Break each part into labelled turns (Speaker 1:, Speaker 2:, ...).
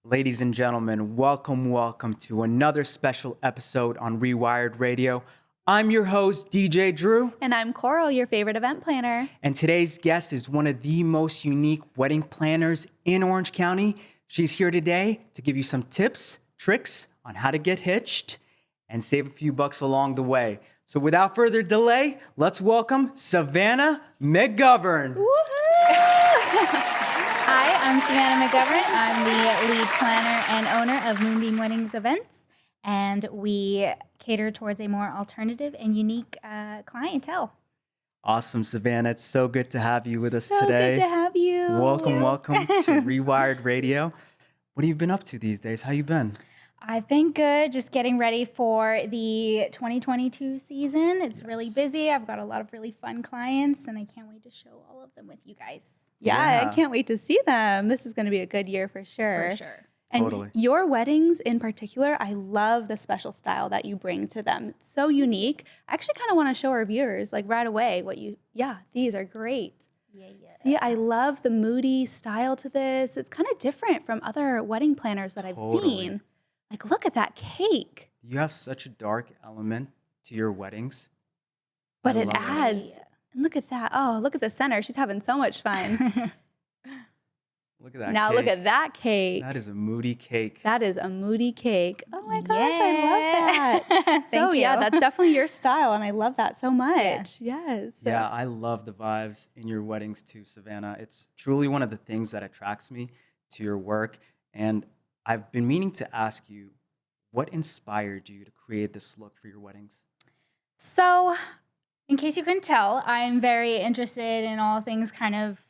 Speaker 1: Ladies and gentlemen, welcome to another special episode on Rewired Radio. I'm your host, DJ Drew.
Speaker 2: And I'm Coral, your favorite event planner.
Speaker 1: And today's guest is one of the most unique wedding planners in Orange County. She's here today to give you some tips, tricks on how to get hitched and save a few bucks along the way. So without further delay, let's welcome Savannah McGovern.
Speaker 3: Hi, I'm Savannah McGovern. I'm the lead planner and owner of Moonbeam Weddings Events, and we cater towards a more alternative and unique clientele.
Speaker 1: Awesome, Savannah. It's so good to have you with us
Speaker 2: So
Speaker 1: today.
Speaker 2: good to have you.
Speaker 1: Welcome to Rewired Radio. What have you been up to these days? How you been?
Speaker 3: I've been good, just getting ready for the 2022 season. It's really busy. I've got a lot of really fun clients, and I can't wait to show all of them with you guys.
Speaker 2: Yeah,
Speaker 1: Yeah.
Speaker 2: I can't wait to see them. This is going to be a good year for sure.
Speaker 3: For sure.
Speaker 2: And
Speaker 1: Totally.
Speaker 2: your weddings in particular, I love the special style that you bring to them. It's so unique. I actually kind of want to show our viewers like right away these are great.
Speaker 3: Yeah.
Speaker 2: See, I love the moody style to this. It's kind of different from other wedding planners that I've
Speaker 1: Totally.
Speaker 2: seen. Like, look at that cake.
Speaker 1: You have such a dark element to your weddings.
Speaker 2: But
Speaker 1: I
Speaker 2: it
Speaker 1: love it.
Speaker 2: adds. And look at that. Oh, look at the center. She's having so much fun.
Speaker 1: Look at that
Speaker 2: Now
Speaker 1: cake.
Speaker 2: look at that cake.
Speaker 1: That is a moody cake.
Speaker 2: That is a moody cake. Oh my gosh,
Speaker 3: Yeah.
Speaker 2: I love that. So
Speaker 3: Thank
Speaker 2: yeah,
Speaker 3: you.
Speaker 2: that's definitely your style, and I love that so much.
Speaker 3: Yes.
Speaker 2: Yes.
Speaker 1: Yeah, I love the vibes in your weddings too, Savannah. It's truly one of the things that attracts me to your work. And I've been meaning to ask you, what inspired you to create this look for your weddings?
Speaker 3: So, in case you couldn't tell, I'm very interested in all things kind of,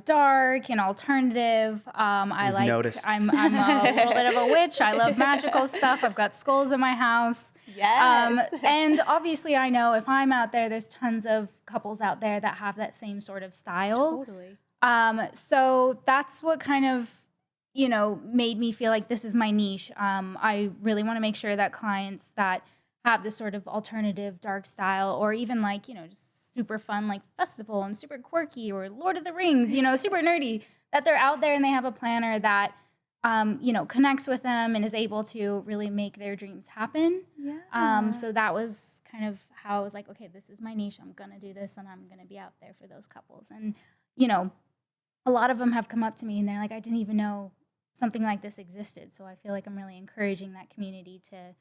Speaker 3: dark and alternative.
Speaker 1: We've noticed.
Speaker 3: I'm a little bit of a witch. I love magical stuff. I've got skulls in my house.
Speaker 2: Yes.
Speaker 3: And obviously I know if I'm out there, there's tons of couples out there that have that same sort of style.
Speaker 2: Totally.
Speaker 3: So that's what kind of, made me feel like this is my niche. I really want to make sure that clients that have this sort of alternative dark style, or even like, just super fun, like festival and super quirky, or Lord of the Rings, super nerdy, that they're out there and they have a planner that, connects with them and is able to really make their dreams happen.
Speaker 2: Yeah.
Speaker 3: So that was kind of how I was like, okay, this is my niche. I'm going to do this, and I'm going to be out there for those couples. And, a lot of them have come up to me and they're like, I didn't even know something like this existed. So I feel like I'm really encouraging that community to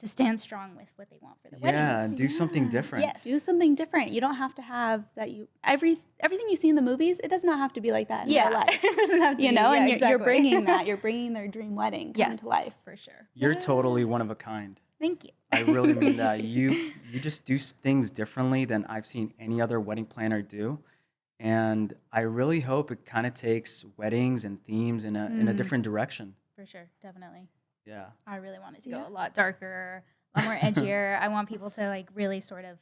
Speaker 3: stand strong with what they want for the
Speaker 1: Yeah,
Speaker 3: weddings.
Speaker 1: do something
Speaker 2: Yeah.
Speaker 1: different.
Speaker 3: Yes.
Speaker 2: Do something different. You don't have to have that. Everything you see in the movies, it does not have to be like that in real life.
Speaker 3: It doesn't have to be.
Speaker 2: And
Speaker 3: yeah,
Speaker 2: you're
Speaker 3: exactly.
Speaker 2: bringing that. You're bringing their dream wedding come to life.
Speaker 3: for sure.
Speaker 1: You're totally one of a kind.
Speaker 3: Thank you.
Speaker 1: I really mean that. You just do things differently than I've seen any other wedding planner do. And I really hope it kind of takes weddings and themes in a different direction.
Speaker 3: For sure, definitely.
Speaker 1: Yeah.
Speaker 3: I really want it to go a lot darker, a lot more edgier. I want people to like really sort of,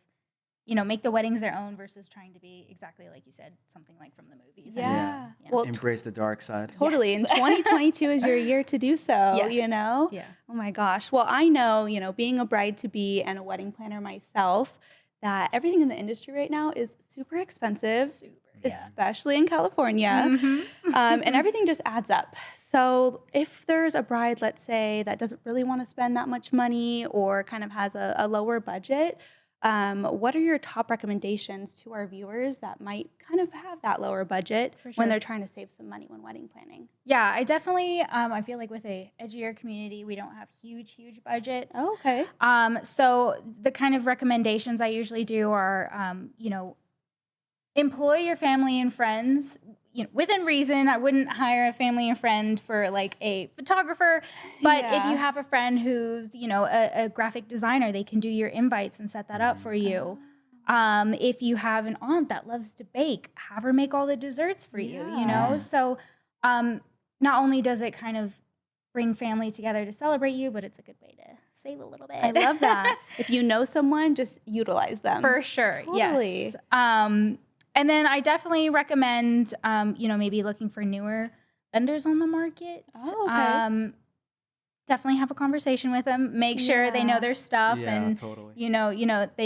Speaker 3: make the weddings their own versus trying to be exactly like you said, something like from the movies.
Speaker 2: Yeah.
Speaker 3: Yeah.
Speaker 2: Well,
Speaker 1: Embrace the dark side.
Speaker 2: totally.
Speaker 3: Yes.
Speaker 2: And 2022 is your year to do so,
Speaker 3: Yes. Yeah.
Speaker 2: Oh my gosh. Well, I know, being a bride-to-be and a wedding planner myself, that everything in the industry right now is super expensive, especially in California.
Speaker 3: Mm-hmm.
Speaker 2: And everything just adds up. So if there's a bride, let's say, that doesn't really want to spend that much money or kind of has a lower budget, what are your top recommendations to our viewers that might kind of have that lower budget
Speaker 3: For
Speaker 2: when
Speaker 3: sure.
Speaker 2: they're trying to save some money when wedding planning?
Speaker 3: Yeah, I definitely, I feel like with a edgier community, we don't have huge budgets.
Speaker 2: Oh, okay.
Speaker 3: So the kind of recommendations I usually do are, employ your family and friends, within reason. I wouldn't hire a family and friend for like a photographer, but if
Speaker 2: Yeah.
Speaker 3: you have a friend who's, a graphic designer, they can do your invites and set that up for you. If you have an aunt that loves to bake, have her make all the desserts for you,
Speaker 2: Yeah.
Speaker 3: So not only does it kind of bring family together to celebrate you, but it's a good way to save a little bit.
Speaker 2: I love that. If you know someone, just utilize them.
Speaker 3: For sure,
Speaker 2: Totally.
Speaker 3: yes. And then I definitely recommend, maybe looking for newer vendors on the market.
Speaker 2: Oh, okay.
Speaker 3: Definitely have a conversation with them. Make sure they know
Speaker 2: Yeah.
Speaker 3: their stuff,
Speaker 1: Yeah,
Speaker 3: and
Speaker 1: totally.
Speaker 3: they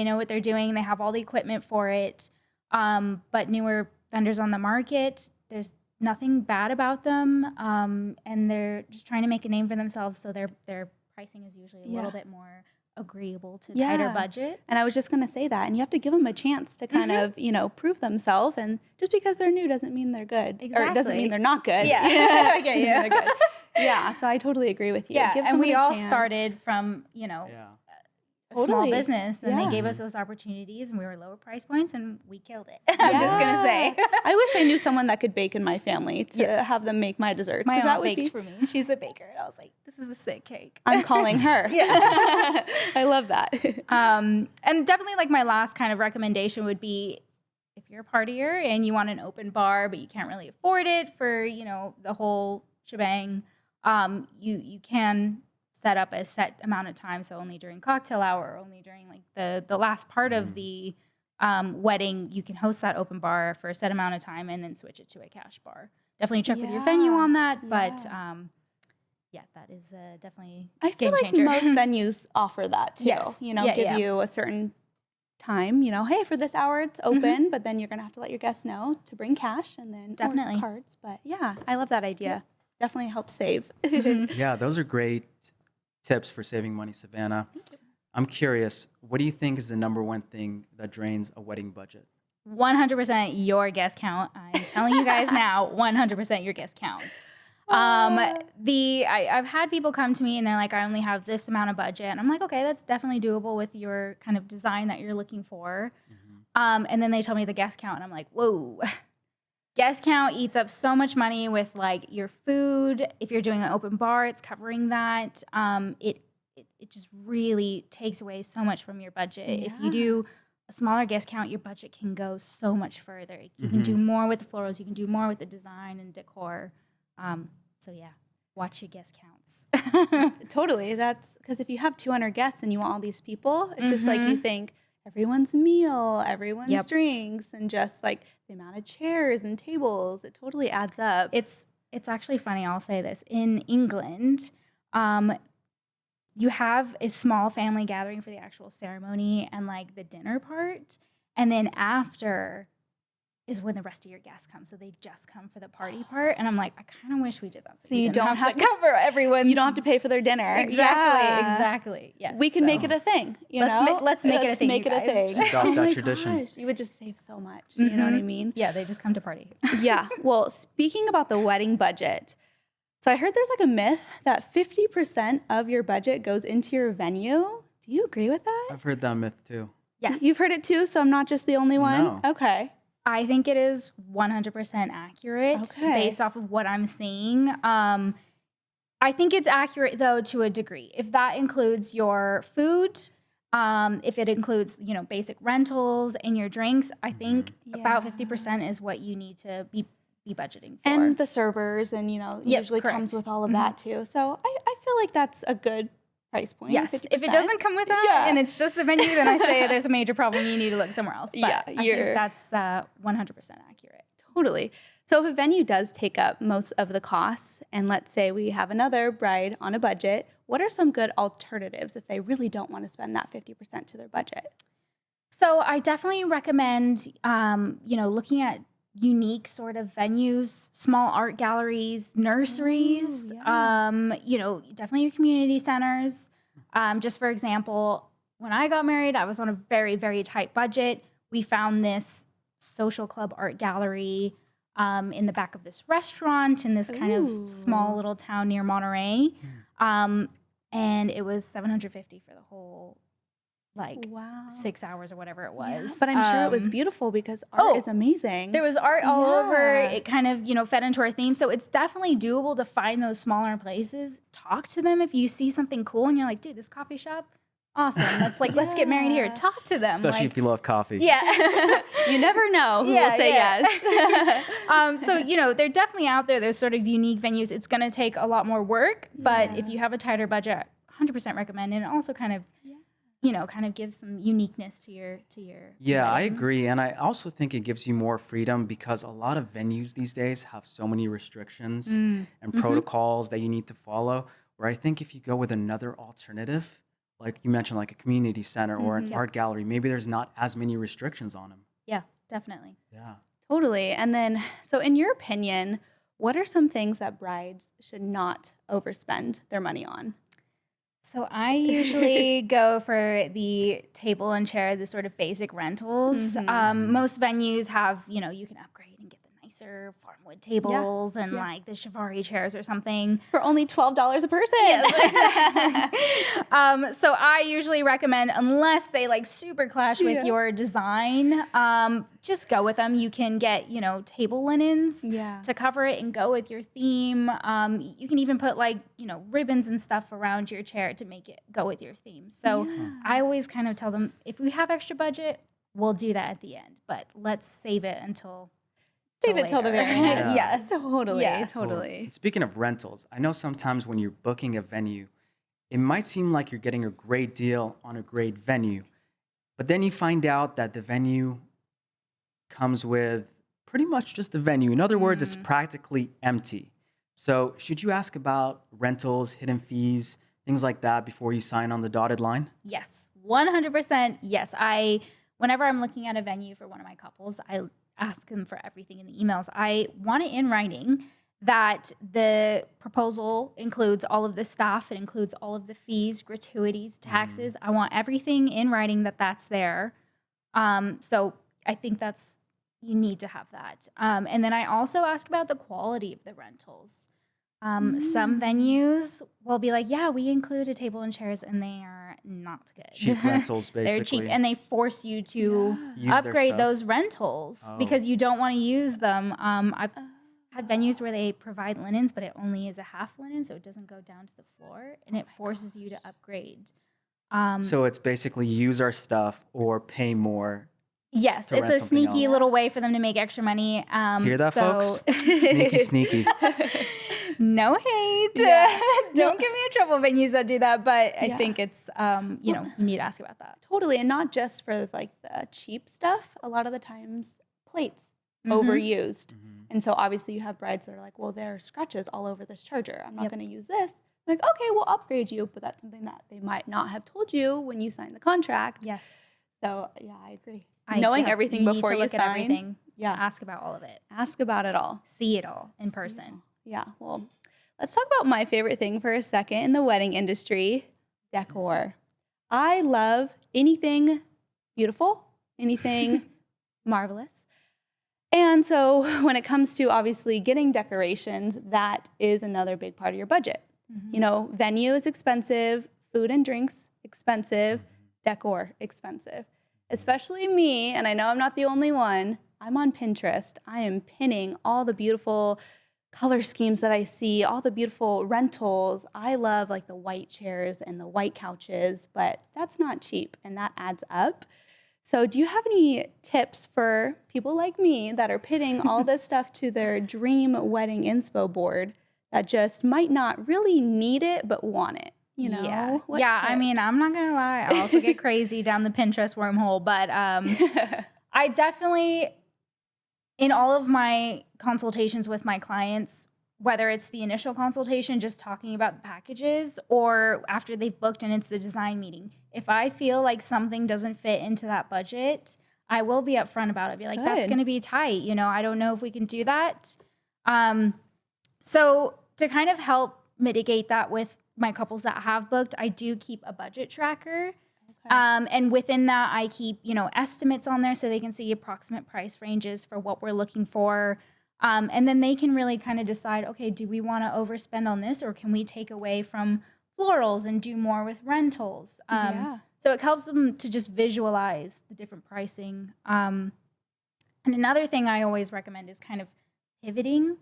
Speaker 3: know what they're doing. They have all the equipment for it. But newer vendors on the market, there's nothing bad about them, and they're just trying to make a name for themselves. So their pricing is usually a little bit more agreeable to tighter budgets.
Speaker 2: And I was just going to say that. And you have to give them a chance to kind of, prove themselves. And just because they're new doesn't mean they're good. Or it doesn't mean they're not good.
Speaker 3: Yeah. I get you.
Speaker 2: They're good. Yeah. So I totally agree with you.
Speaker 3: Yeah.
Speaker 2: Give
Speaker 3: And we
Speaker 2: a
Speaker 3: all
Speaker 2: chance.
Speaker 3: started from, a small
Speaker 2: Totally.
Speaker 3: business, and they gave us those opportunities, and we were lower price points, and we killed it. I'm just going to say.
Speaker 2: I wish I knew someone that could bake in my family to
Speaker 3: Yes.
Speaker 2: have them make my desserts.
Speaker 3: My
Speaker 2: Because that
Speaker 3: aunt
Speaker 2: would
Speaker 3: baked
Speaker 2: be
Speaker 3: for me. She's a baker. And I was like, this is a sick cake.
Speaker 2: I'm calling her.
Speaker 3: Yeah.
Speaker 2: I love that.
Speaker 3: And definitely like my last kind of recommendation would be if you're a partier and you want an open bar, but you can't really afford it for, the whole shebang, you can set up a set amount of time. So only during cocktail hour or only during like the last part of the wedding, you can host that open bar for a set amount of time and then switch it to a cash bar. Definitely check with your venue on that. But that is definitely
Speaker 2: I feel
Speaker 3: game
Speaker 2: like
Speaker 3: changer.
Speaker 2: most venues offer that too.
Speaker 3: Yes.
Speaker 2: Give you a certain time, hey, for this hour it's open, but then you're going to have to let your guests know to bring cash and then
Speaker 3: Definitely.
Speaker 2: or cards. But yeah, I love that idea. Definitely helps save.
Speaker 1: Yeah, those are great tips for saving money, Savannah. I'm curious, what do you think is the number one thing that drains a wedding budget?
Speaker 3: 100% your guest count. I'm telling you guys now, 100% your guest count. I've had people come to me and they're like, I only have this amount of budget. And I'm like, okay, that's definitely doable with your kind of design that you're looking for. And then they tell me the guest count and I'm like, whoa. Guest count eats up so much money with like your food. If you're doing an open bar, it's covering that. It just really takes away so much from your budget. If you do a smaller guest count, your budget can go so much further. You can do more with the florals. You can do more with the design and decor. Watch your guest counts.
Speaker 2: Totally. That's because if you have 200 guests and you want all these people, it's just like you think everyone's meal, everyone's drinks, and just like the amount of chairs and tables, it totally adds up.
Speaker 3: It's actually funny. I'll say this. In England, you have a small family gathering for the actual ceremony and like the dinner part. And then after is when the rest of your guests come. So they just come for the party part. And I'm like, I kind of wish we did that.
Speaker 2: So you don't have to
Speaker 3: cover everyone.
Speaker 2: You don't have to pay for their dinner.
Speaker 3: Exactly. Yes.
Speaker 2: We can make it a thing.
Speaker 3: Let's make it a thing.
Speaker 2: Make it a thing.
Speaker 1: Adopt that tradition.
Speaker 2: Gosh, you would just save so much. You know what I mean?
Speaker 3: Yeah, they just come to party.
Speaker 2: Yeah. Well, speaking about the wedding budget, so I heard there's like a myth that 50% of your budget goes into your venue. Do you agree with that?
Speaker 1: I've heard that myth too.
Speaker 3: Yes.
Speaker 2: You've heard it too, so I'm not just the only one?
Speaker 1: No.
Speaker 2: Okay.
Speaker 3: I think it is 100% accurate based off of what I'm seeing. I think it's accurate though to a degree. If that includes your food, if it includes, basic rentals and your drinks, I think about 50% is what you need to be budgeting for.
Speaker 2: And the servers and, usually comes with all of that too. So I feel like that's a good price point.
Speaker 3: Yes.
Speaker 2: 50%.
Speaker 3: If it doesn't come with that and it's just the venue, then I say there's a major problem. You need to look somewhere else. But I think that's 100% accurate.
Speaker 2: Totally. So if a venue does take up most of the costs, and let's say we have another bride on a budget, what are some good alternatives if they really don't want to spend that 50% to their budget?
Speaker 3: So I definitely recommend, looking at unique sort of venues, small art galleries, nurseries, definitely your community centers. Just for example, when I got married, I was on a very, very tight budget. We found this social club art gallery in the back of this restaurant in this kind of small little town near Monterey. And it was $750 for the whole 6 hours or whatever it was.
Speaker 2: Yeah, but I'm sure it was beautiful because art is amazing.
Speaker 3: There was art all over. It kind of, fed into our theme. So it's definitely doable to find those smaller places. Talk to them if you see something cool and you're like, dude, this coffee shop, awesome. Let's get married here. Talk to them.
Speaker 1: Especially if you love coffee.
Speaker 3: Yeah.
Speaker 2: You never know who will say yes.
Speaker 3: So, they're definitely out there. There's sort of unique venues. It's going to take a lot more work, but if you have a tighter budget, 100% recommend. And it also kind of gives some uniqueness to your
Speaker 1: Yeah, I
Speaker 3: wedding.
Speaker 1: agree. And I also think it gives you more freedom because a lot of venues these days have so many restrictions and protocols that you need to follow. Where I think if you go with another alternative, like you mentioned, like a community center or an art gallery, maybe there's not as many restrictions on them.
Speaker 3: Yeah, definitely.
Speaker 1: Yeah.
Speaker 2: Totally. And then, so in your opinion, what are some things that brides should not overspend their money on?
Speaker 3: So I usually go for the table and chair, the sort of basic rentals. Most venues have, you can upgrade and get the nicer farmwood tables and like the Chiavari chairs or something.
Speaker 2: For only $12 a person.
Speaker 3: So I usually recommend, unless they like super clash with your design, just go with them. You can get, table linens to cover it and go with your theme. You can even put like, ribbons and stuff around your chair to make it go with your theme. So I always kind of tell them, if we have extra budget, we'll do that at the end, but let's save it until
Speaker 2: Save it till the very end.
Speaker 1: Yeah.
Speaker 2: Yes, totally,
Speaker 3: Yeah.
Speaker 2: totally.
Speaker 1: And speaking of rentals, I know sometimes when you're booking a venue, it might seem like you're getting a great deal on a great venue, but then you find out that the venue comes with pretty much just the venue. In other words, it's practically empty. So should you ask about rentals, hidden fees, things like that before you sign on the dotted line?
Speaker 3: Yes, 100%. Yes, whenever I'm looking at a venue for one of my couples, I ask them for everything in the emails. I want it in writing that the proposal includes all of the staff, it includes all of the fees, gratuities, taxes. I want everything in writing that's there. So I think you need to have that. And then I also ask about the quality of the rentals. Some venues will be like, yeah, we include a table and chairs, and they are not good.
Speaker 1: Cheap rentals, basically.
Speaker 3: They're cheap, and they force you to
Speaker 1: Use their
Speaker 3: upgrade
Speaker 1: stuff.
Speaker 3: those rentals because you don't want to use them. I've had venues where they provide linens, but it only is a half linen, so it doesn't go down to the floor, and it forces you to upgrade.
Speaker 1: So it's basically use our stuff or pay more.
Speaker 3: Yes,
Speaker 1: to
Speaker 3: it's
Speaker 1: rent
Speaker 3: a
Speaker 1: something
Speaker 3: sneaky
Speaker 1: else.
Speaker 3: little way for them to make extra money.
Speaker 1: Hear that,
Speaker 3: so
Speaker 1: folks? Sneaky, sneaky.
Speaker 3: No hate. Don't get me in trouble, venues that do that. But I think it's, you need to ask about that.
Speaker 2: Totally, and not just for like the cheap stuff. A lot of the times, plates overused, and so obviously you have brides that are like, well, there are scratches all over this charger. I'm not going to use this. I'm like, okay, we'll upgrade you, but that's something that they might not have told you when you signed the contract.
Speaker 3: Yes.
Speaker 2: So yeah, I agree. Knowing everything
Speaker 3: you
Speaker 2: before
Speaker 3: need to
Speaker 2: you
Speaker 3: look
Speaker 2: sign.
Speaker 3: at everything.
Speaker 2: Yeah.
Speaker 3: Ask about all of it.
Speaker 2: Ask about it all.
Speaker 3: See it all in person.
Speaker 2: Yeah. Well, let's talk about my favorite thing for a second in the wedding industry, decor. I love anything beautiful, anything marvelous. And so when it comes to obviously getting decorations, that is another big part of your budget. Venue is expensive, food and drinks expensive, decor expensive. Especially me, and I know I'm not the only one, I'm on Pinterest. I am pinning all the beautiful color schemes that I see, all the beautiful rentals. I love like the white chairs and the white couches, but that's not cheap and that adds up. So do you have any tips for people like me that are pitting all this stuff to their dream wedding inspo board that just might not really need it but want it? What
Speaker 3: I mean,
Speaker 2: tips?
Speaker 3: I'm not gonna lie. I also get crazy down the Pinterest wormhole, but I definitely, in all of my consultations with my clients, whether it's the initial consultation, just talking about the packages, or after they've booked and it's the design meeting, if I feel like something doesn't fit into that budget, I will be upfront about it. Be like, that's gonna be tight. I don't know if we can do that. So to kind of help mitigate that with my couples that have booked, I do keep a budget tracker. And within that, I keep, estimates on there so they can see approximate price ranges for what we're looking for. And then they can really kind of decide, okay, do we want to overspend on this, or can we take away from florals and do more with rentals? So it helps them to just visualize the different pricing. And another thing I always recommend is kind of pivoting.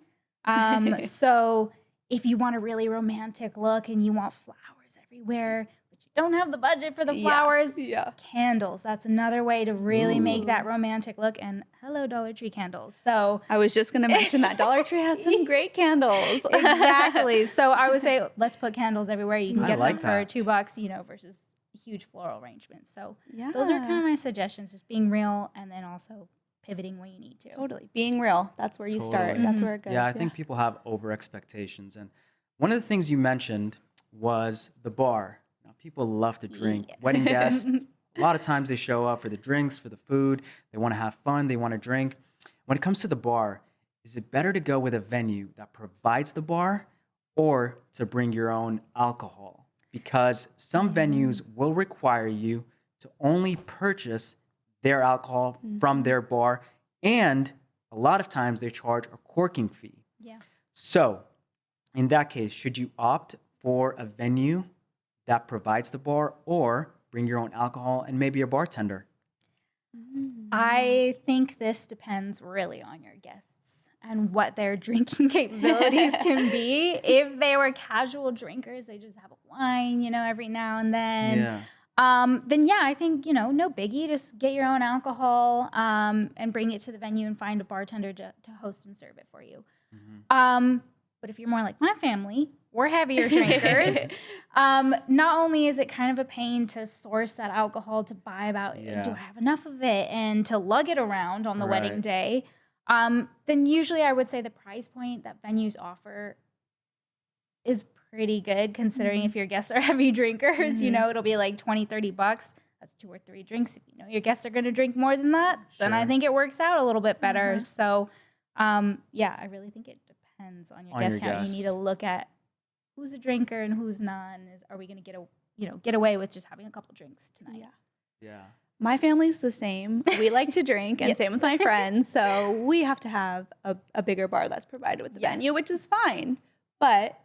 Speaker 3: So if you want a really romantic look and you want flowers everywhere, but you don't have the budget for the flowers, candles. That's another way to really make that romantic look. And hello, Dollar Tree candles. So
Speaker 2: I was just going to mention that Dollar Tree has some great candles.
Speaker 3: exactly. So I would say, let's put candles everywhere. You can get them for
Speaker 1: that.
Speaker 3: $2, versus huge floral arrangements. So those are kind of my suggestions, just being real and then also pivoting when you need to.
Speaker 2: Totally. Being real. That's where you start. That's where it goes.
Speaker 1: Yeah, I think people have over expectations. And one of the things you mentioned was the bar. Now, people love to drink. Wedding guests, a lot of times they show up for the drinks, for the food. They want to have fun. They want to drink. When it comes to the bar, is it better to go with a venue that provides the bar or to bring your own alcohol? Because some venues will require you to only purchase their alcohol from their bar, and a lot of times they charge a corking fee.
Speaker 3: Yeah.
Speaker 1: So, in that case, should you opt for a venue that provides the bar or bring your own alcohol and maybe a bartender?
Speaker 3: I think this depends really on your guests and what their drinking capabilities can be. If they were casual drinkers, they just have a wine, every now and then.
Speaker 1: Yeah.
Speaker 3: Then yeah, I think, no biggie. Just get your own alcohol and bring it to the venue and find a bartender to host and serve it for you. But if you're more like my family, we're heavier drinkers. Not only is it kind of a pain to source that alcohol, to buy do I have enough of it, and to lug it around on the wedding day, then usually I would say the price point that venues offer is pretty good, considering if your guests are heavy drinkers, it'll be like $20-$30. That's 2 or 3 drinks. If your guests are going to drink more than that, then I think it works out a little bit better. So, I really think it depends on your guest count. You need to look at who's a drinker and who's not. Are we going to get away with just having a couple drinks tonight?
Speaker 1: Yeah.
Speaker 2: My family's the same. We like to drink, and same with my friends. So we have to have a bigger bar that's provided with the venue, which is fine. But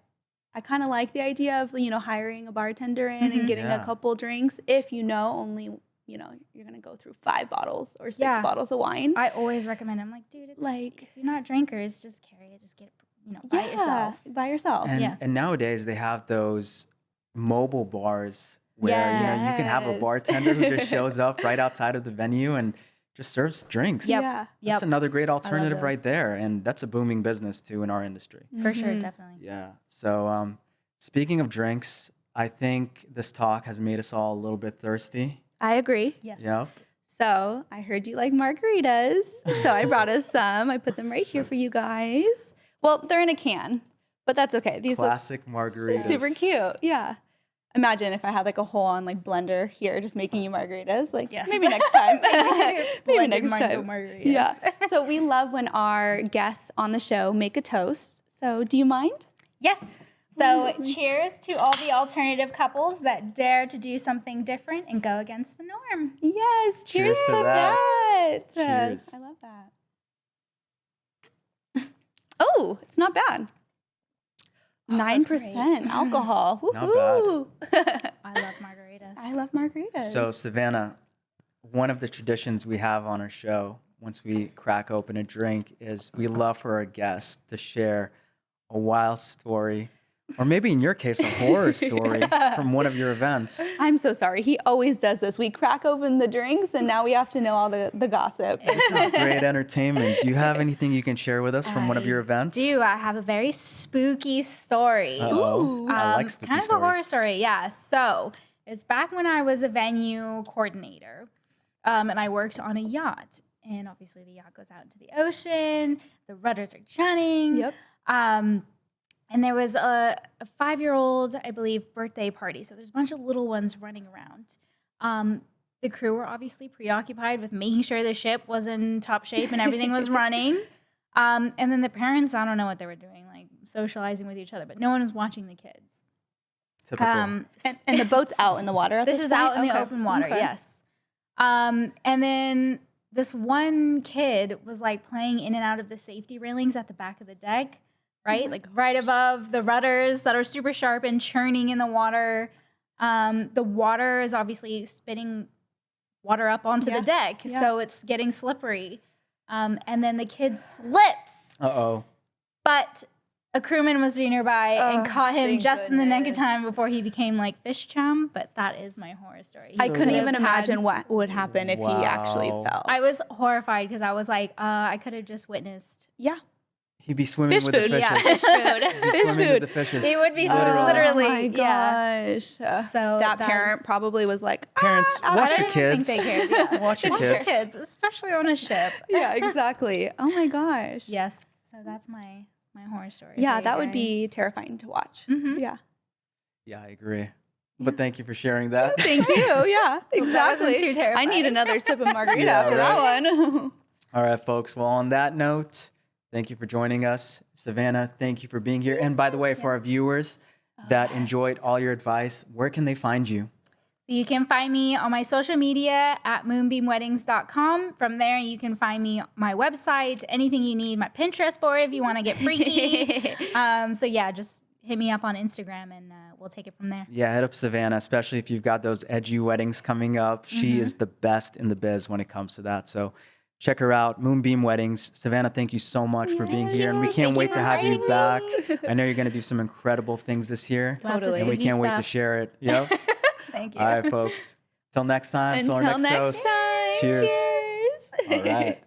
Speaker 2: I kind of like the idea of, hiring a bartender in and getting a couple drinks if only, you're going to go through 5 bottles or 6 bottles of wine.
Speaker 3: I always recommend. I'm like, dude, it's like, if you're not drinkers, just carry it. Just get it, by yourself.
Speaker 2: By yourself.
Speaker 1: And nowadays they have those mobile bars where you can have a bartender who just shows up right outside of the venue and just serves drinks. That's another great alternative right there, and that's a booming business too in our industry.
Speaker 3: For sure, definitely.
Speaker 1: Yeah. So speaking of drinks, I think this talk has made us all a little bit thirsty.
Speaker 2: I agree.
Speaker 3: Yes.
Speaker 1: Yep.
Speaker 2: So I heard you like margaritas, so I brought us some. I put them right here for you guys. Well, they're in a can, but that's okay. These
Speaker 1: classic margaritas.
Speaker 2: Super cute. Yeah. Imagine if I had like a whole on blender here just making you margaritas. Maybe next time. Maybe next time.
Speaker 3: Margaritas.
Speaker 2: Yeah. So we love when our guests on the show make a toast. So do you mind?
Speaker 3: Yes. So cheers to all the alternative couples that dare to do something different and go against the norm.
Speaker 2: Yes. Cheers to that.
Speaker 1: Cheers.
Speaker 2: I love that. Oh, it's not bad. 9% alcohol. Woo-hoo.
Speaker 1: Not bad.
Speaker 3: I love margaritas.
Speaker 2: I love margaritas.
Speaker 1: So Savannah, one of the traditions we have on our show, once we crack open a drink, is we love for our guests to share a wild story, or maybe in your case, a horror story from one of your events.
Speaker 2: I'm so sorry. He always does this. We crack open the drinks, and now we have to know all the gossip.
Speaker 1: This is great entertainment. Do you have anything you can share with us from one of your events?
Speaker 3: I have a very spooky story.
Speaker 1: Uh-oh. I like spooky
Speaker 3: kind of
Speaker 1: stories.
Speaker 3: a horror story, yeah. So it's back when I was a venue coordinator, and I worked on a yacht. And obviously the yacht goes out into the ocean. The rudders are churning.
Speaker 2: Yep.
Speaker 3: And there was a 5-year-old, I believe, birthday party. So there's a bunch of little ones running around. The crew were obviously preoccupied with making sure the ship was in top shape and everything was running. And then the parents, I don't know what they were doing, like socializing with each other, but no one was watching the kids.
Speaker 1: Typical.
Speaker 2: And the boat's out in the water at
Speaker 3: This is
Speaker 2: point?
Speaker 3: out in the open water, yes. And then this one kid was playing in and out of the safety railings at the back of the deck, right? Right above the rudders that are super sharp and churning in the water. The water is obviously spitting water up onto the deck, so it's getting slippery. And then the kid slips.
Speaker 1: Uh-oh.
Speaker 3: But a crewman was nearby and caught him just in the nick of time before he became fish chum. But that is my horror story.
Speaker 2: I couldn't even imagine what would happen if he actually fell.
Speaker 3: I was horrified because I was like, I could have just witnessed.
Speaker 2: Yeah.
Speaker 1: He'd be swimming
Speaker 2: Fish
Speaker 1: with
Speaker 2: food,
Speaker 1: the fishes.
Speaker 3: Yeah, fish food.
Speaker 1: He'd be swimming with the fishes.
Speaker 3: It would be
Speaker 1: Literally.
Speaker 3: literally.
Speaker 2: Oh my
Speaker 3: Yeah.
Speaker 2: gosh.
Speaker 3: So
Speaker 2: that parent probably was like,
Speaker 1: Parents, watch
Speaker 3: I
Speaker 1: your
Speaker 3: didn't
Speaker 1: kids.
Speaker 3: think they cared. Yeah.
Speaker 1: Watch your
Speaker 3: Watch your
Speaker 1: kids.
Speaker 3: kids, especially on a ship.
Speaker 2: yeah, exactly. Oh my gosh.
Speaker 3: Yes. So that's my horror story.
Speaker 2: Yeah,
Speaker 3: for you
Speaker 2: that would be
Speaker 3: guys.
Speaker 2: terrifying to watch.
Speaker 3: Mhm.
Speaker 2: Yeah.
Speaker 1: Yeah, I agree. But thank you for sharing that.
Speaker 2: Thank you. Yeah, exactly.
Speaker 3: wasn't too
Speaker 2: I
Speaker 3: terrifying.
Speaker 2: need another sip of margarita
Speaker 1: Yeah,
Speaker 2: after that one.
Speaker 1: All right, folks. Well, on that note, Thank you for joining us. Savannah, thank you for being here. And by the way, for our viewers that enjoyed all your advice, where can they find you?
Speaker 3: So you can find me on my social media at moonbeamweddings.com. From there, you can find me my website, anything you need, my Pinterest board if you want to get freaky. So yeah, just hit me up on Instagram and we'll take it from there.
Speaker 1: Yeah, hit up Savannah, especially if you've got those edgy weddings coming up. She is the best in the biz when it comes to that. So check her out, Moonbeam Weddings. Savannah, thank you so much for being here. And we can't
Speaker 3: Thank
Speaker 1: wait
Speaker 3: you
Speaker 1: to
Speaker 3: for
Speaker 1: have you
Speaker 3: inviting
Speaker 1: back.
Speaker 3: me.
Speaker 1: I know you're going to do some incredible things this year.
Speaker 3: Lots of
Speaker 1: And we
Speaker 3: spooky
Speaker 1: can't wait to
Speaker 3: stuff.
Speaker 1: share it. Yep.
Speaker 3: Thank you.
Speaker 1: All right, folks. Till next time. Till our
Speaker 2: Until
Speaker 1: next
Speaker 2: next
Speaker 1: toast.
Speaker 2: time.
Speaker 1: Cheers.
Speaker 2: Cheers.
Speaker 1: All right.